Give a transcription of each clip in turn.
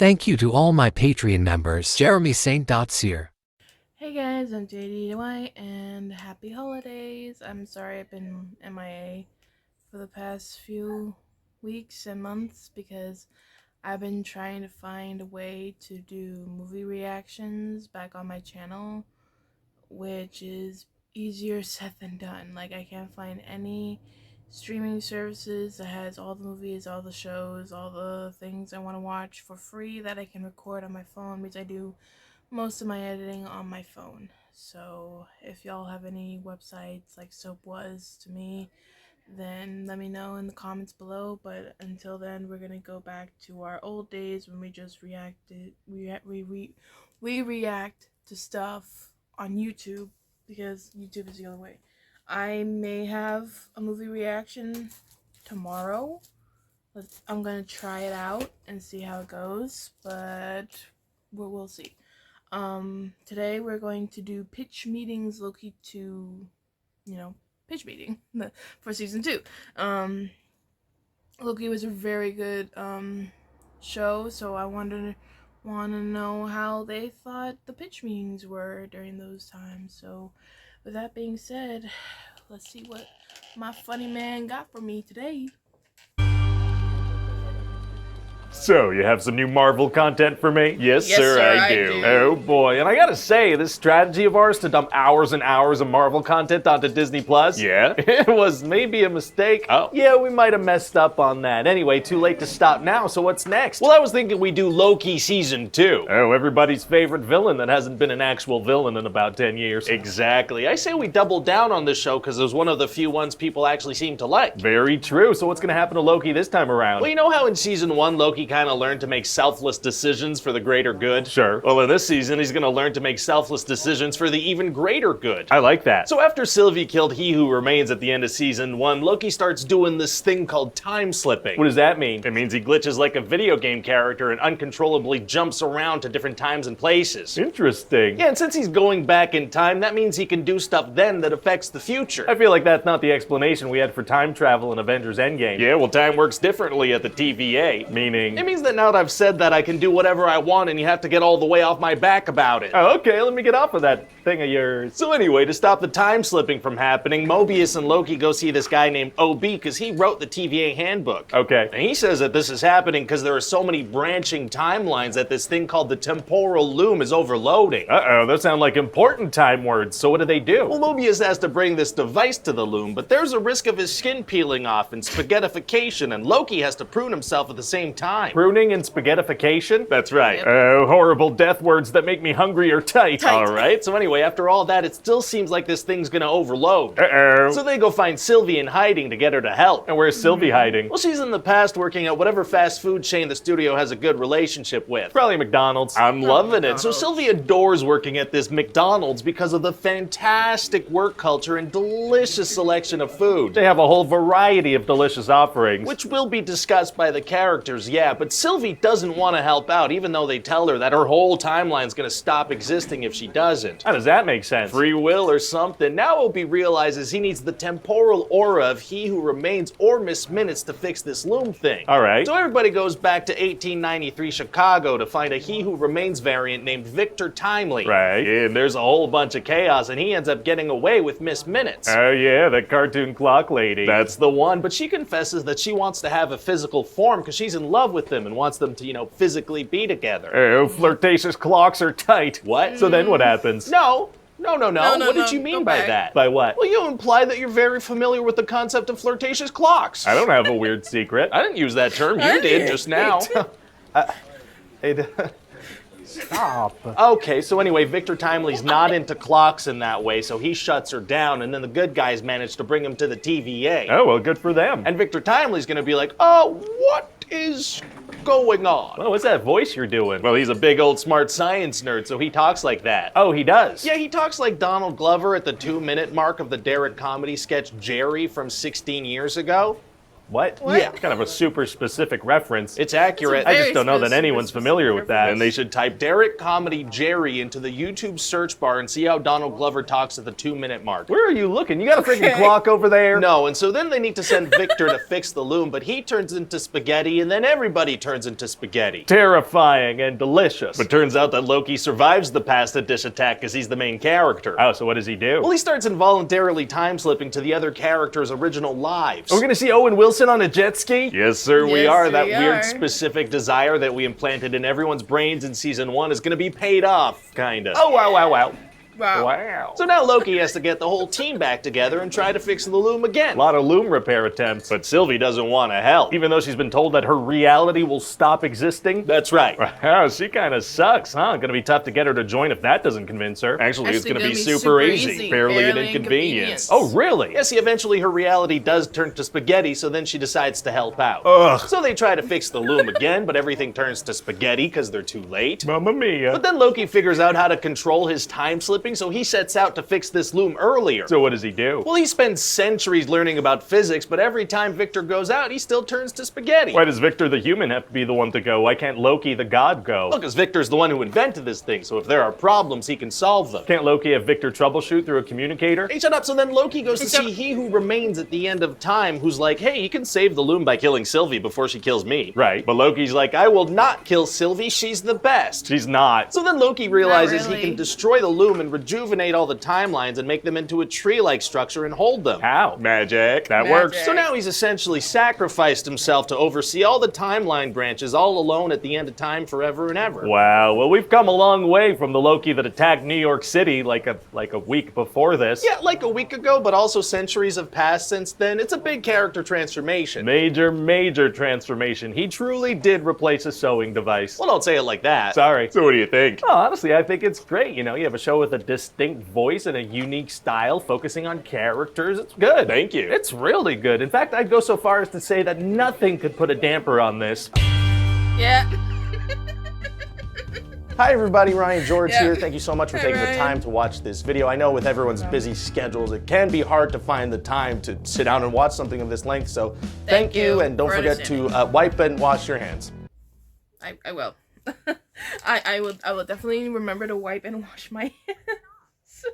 Thank you to all my Patreon members. Jeremy St. Here. Hey guys, I'm M.A.D.D.Y and happy holidays. I'm sorry I've been MIA for the past few weeks and months because I've been trying to find a way to do movie reactions back on my channel, which is easier said than done. Like, I can't find any streaming services that has all the movies, all the shows, all the things I want to watch for free that I can record on my phone, because I do most of my editing on my phone. So if y'all have any websites like Soap was to me, then let me know in the comments below. But until then, we're gonna go back to our old days when we just we react to stuff on YouTube, because YouTube is the only way. I may have a movie reaction tomorrow. I'm gonna try it out and see how it goes, but we'll see. Today we're going to do Pitch Meetings Loki 2, pitch meeting for season 2. Loki was a very good show, so I want to know how they thought the pitch meetings were during those times. So with that being said, let's see what my funny man got for me today. So, you have some new Marvel content for me? Yes, sir, I do. Oh boy, and I gotta say, this strategy of ours to dump hours and hours of Marvel content onto Disney Plus, yeah, it was maybe a mistake. Oh. Yeah, we might have messed up on that. Anyway, too late to stop now, so what's next? Well, I was thinking we do Loki Season 2. Oh, everybody's favorite villain that hasn't been an actual villain in about 10 years. Exactly. I say we double down on this show because it was one of the few ones people actually seem to like. Very true. So what's gonna happen to Loki this time around? Well, you know how in Season 1, Loki kind of learned to make selfless decisions for the greater good? Sure. Well, in this season, he's gonna learn to make selfless decisions for the even greater good. I like that. So after Sylvie killed He Who Remains at the end of Season 1, Loki starts doing this thing called time slipping. What does that mean? It means he glitches like a video game character and uncontrollably jumps around to different times and places. Interesting. Yeah, and since he's going back in time, that means he can do stuff then that affects the future. I feel like that's not the explanation we had for time travel in Avengers Endgame. Yeah, well, time works differently at the TVA. Meaning? It means that now that I've said that, I can do whatever I want and you have to get all the way off my back about it. Oh, okay, let me get off of that thing of yours. So anyway, to stop the time slipping from happening, Mobius and Loki go see this guy named OB because he wrote the TVA handbook. Okay. And he says that this is happening because there are so many branching timelines that this thing called the temporal loom is overloading. Uh-oh, those sound like important time words. So what do they do? Well, Mobius has to bring this device to the loom, but there's a risk of his skin peeling off and spaghettification, and Loki has to prune himself at the same time. Pruning and spaghettification? That's right. Yep. Oh, horrible death words that make me hungry or tight. Alright, so anyway, after all that, it still seems like this thing's gonna overload. Uh-oh. So they go find Sylvie in hiding to get her to help. And where's Sylvie hiding? Well, she's in the past working at whatever fast food chain the studio has a good relationship with. Probably McDonald's. I'm loving it. So Sylvie adores working at this McDonald's because of the fantastic work culture and delicious selection of food. They have a whole variety of delicious offerings, which will be discussed by the characters, yeah, but Sylvie doesn't want to help out, even though they tell her that her whole timeline's gonna stop existing if she doesn't. How does that make sense? Free will or something. Now Opie realizes he needs the temporal aura of He Who Remains or Miss Minutes to fix this loom thing. Alright. So everybody goes back to 1893 Chicago to find a He Who Remains variant named Victor Timely. Right. And there's a whole bunch of chaos, and he ends up getting away with Miss Minutes. Oh yeah, the cartoon clock lady. That's the one, but she confesses that she wants to have a physical form because she's in love with them and wants them to, physically be together. Oh, flirtatious clocks are tight. What? So then what happens? No. What did you mean by that? By what? Well, you imply that you're very familiar with the concept of flirtatious clocks. I don't have a weird secret. I didn't use that term. You did just now. Stop. Okay, so anyway, Victor Timely's not into clocks in that way, so he shuts her down, and then the good guys manage to bring him to the TVA. Oh, well, good for them. And Victor Timely's gonna be like, oh, what is going on? Well, what's that voice you're doing? Well, he's a big old smart science nerd, so he talks like that. Oh, he does? Yeah, he talks like Donald Glover at the 2-minute mark of the Derek comedy sketch Jerry from 16 years ago. What? What? Yeah, kind of a super specific reference. It's accurate. It's a I just very don't know that specific- anyone's familiar with that. And they should type Derek Comedy Jerry into the YouTube search bar and see how Donald Glover talks at the 2-minute mark. Where are you looking? You got a freaking Okay. clock over there? No, and so then they need to send Victor to fix the loom, but he turns into spaghetti, and then everybody turns into spaghetti. Terrifying and delicious. But turns out that Loki survives the pasta dish attack because he's the main character. Oh, so what does he do? Well, he starts involuntarily time-slipping to the other characters' original lives. We're gonna see Owen Wilson on a jet ski? Yes, sir, we Yes, are. That we weird are. specific desire that we implanted in everyone's brains in season 1 is gonna be paid off, kinda. Oh, wow, wow, wow. Wow. Wow. So now Loki has to get the whole team back together and try to fix the loom again. A lot of loom repair attempts. But Sylvie doesn't want to help. Even though she's been told that her reality will stop existing? That's right. Wow, she kind of sucks, huh? Gonna be tough to get her to join if that doesn't convince her. Actually, it's Actually gonna be gonna be super super easy. easy. Barely an Barely inconvenience. inconvenience. Oh, really? Yeah, see, eventually her reality does turn to spaghetti, so then she decides to help out. Ugh. So they try to fix the loom again, but everything turns to spaghetti because they're too late. Mamma mia. But then Loki figures out how to control his time slipping, so he sets out to fix this loom earlier. So what does he do? Well, he spends centuries learning about physics, but every time Victor goes out, he still turns to spaghetti. Why does Victor the human have to be the one to go? Why can't Loki the god go? Well, because Victor's the one who invented this thing, so if there are problems, he can solve them. Can't Loki have Victor troubleshoot through a communicator? Hey, shut up. So then Loki goes to Hey, shut see up. He Who Remains at the end of time, who's like, hey, you can save the loom by killing Sylvie before she kills me. Right. But Loki's like, I will not kill Sylvie, she's the best. She's not. So then Loki realizes really. he can destroy the loom and rejuvenate all the timelines and make them into a tree-like structure and hold them. How? Magic. That Magic. works. So now he's essentially sacrificed himself to oversee all the timeline branches all alone at the end of time forever and ever. Wow. Well, we've come a long way from the Loki that attacked New York City like a week before this. Yeah, like a week ago, but also centuries have passed since then. It's a big character transformation. Major transformation. He truly did replace a sewing device. Well, don't say it like that. Sorry. So what do you think? Oh, honestly, I think it's great. You know, you have a show with a distinct voice and a unique style, focusing on characters. It's good. Thank you. It's really good. In fact, I'd go so far as to say that nothing could put a damper on this. Yeah. Hi everybody, Ryan George Yeah. here. Thank you so much for Hi, taking the Ryan. time to watch this video. I know with everyone's busy schedules, it can be hard to find the time to sit down and watch something of this length. So thank you, and don't for forget to understanding. wipe and wash your hands. I will. I will definitely remember to wipe and wash my hands.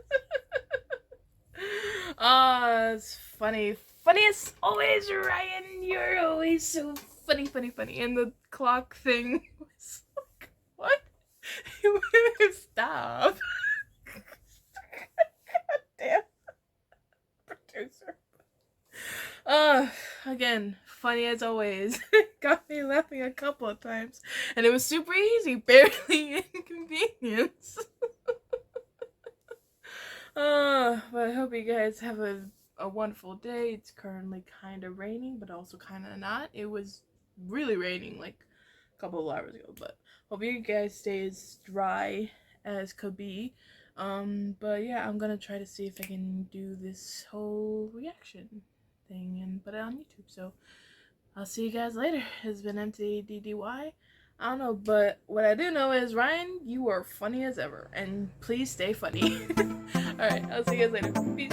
It's funny. Funny as always, Ryan. You're always so funny. And the clock thing was like, what? Stop. God damn. Producer. Again, funny as always. Got me laughing a couple of times. And it was super easy. Barely inconvenience. But I hope you guys have a wonderful day. It's currently kind of raining, but also kind of not. It was really raining like a couple of hours ago, but hope you guys stay as dry as could be. But yeah, I'm gonna try to see if I can do this whole reaction thing and put it on YouTube. So I'll see you guys later. It's been M.A.D.D.Y. I don't know, but what I do know is, Ryan, you are funny as ever, and please stay funny. Alright, I'll see you guys later. Peace.